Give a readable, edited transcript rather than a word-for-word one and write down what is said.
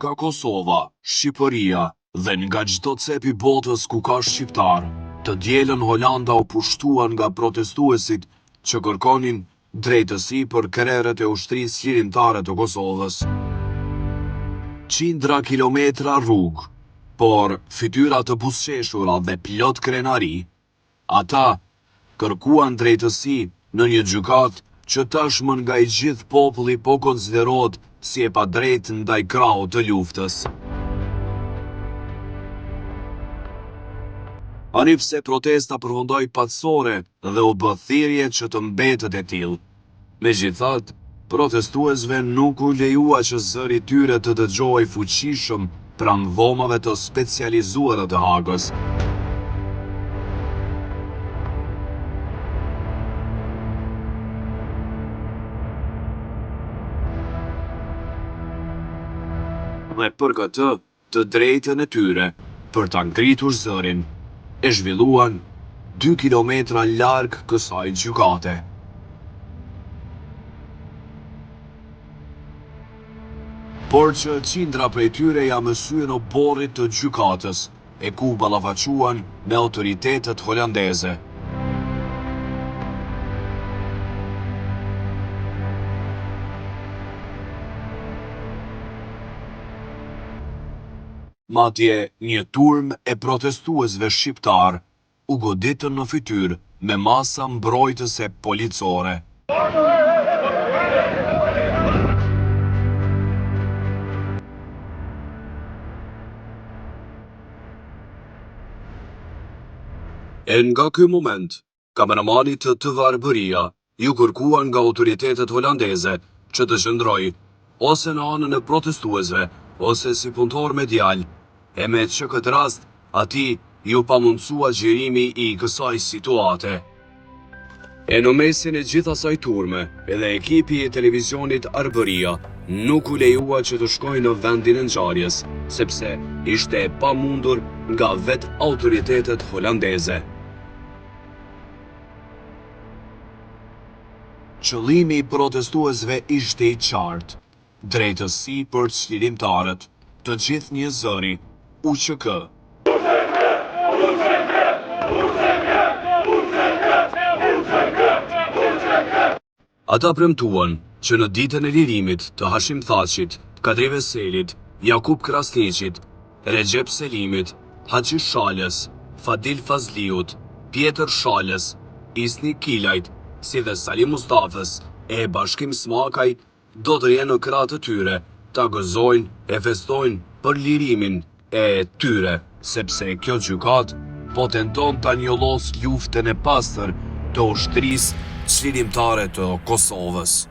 Nga Kosova, Shqipëria dhe nga çdo cep i botës ku ka shqiptar, të dielën Holanda u pushtuan nga protestuesit që kërkonin drejtësi për krerët e ushtrisë lirimtare të Kosovës. Qindra kilometra rrugë, por fytyra të buzëqeshura dhe plot krenari, ata kërkuan drejtësi në një gjykatë që tashmë nga i gjithë populli po konsiderohet si e padrejtë ndaj krahut të luftës. Anipse protesta përfundoi paqësore dhe u bë thirrje që të mbetet e tillë. Megjithatë, protestuesve nuk u lejua që zëri i tyre të dëgjohej fuqishëm pranë dhomave të specializuara të Hagës. Dhe për këtë, të drejtën e tyre për ta ngritur zërin e zhvilluan 2 kilometra larg kësaj gjykate. Por që qindra prej tyre ja mësyen o borrit të gjykatës, e ku ballafaquan me autoritetet holandeze. Madje një turm e protestuesve shqiptar u goditën në fytyrë me masa mbrojtëse policore. E nga ky moment, kameramanit të TV-a ju kërkuan nga autoritetet holandeze që të qëndrojë ose në anën e protestuesve, ose si punëtor medial, e me që këtë rast, ati ju pamundësua gjirimi i kësaj situate. E në mesin e gjitha saj turme, edhe ekipi e televizionit Arbëria nuk u lejua që të shkojnë në vendin e ngjarjes, sepse ishte e pamundur nga vetë autoritetet holandeze. Qëllimi i protestuesve ishte i qartë, drejtësi për çlirimtarët, të gjithë një zëri, UÇK. Ata premtuan që në ditën e lirimit të Hashim Thaçit, Kadri Veselit, Jakub Krasniqit, Recep Selimit, Haxhi Shalës, Fadil Fazliut, Pjetër Shalës, Isni Kilajt, si dhe Salim Mustafës e Bashkim Smakaj, do të jenë në krah të tyre, ta gëzojnë e festojnë për lirimin e tyre, sepse kjo gjykatë po tenton ta njollos luftën e pastër të ushtrisë çlirimtare të Kosovës.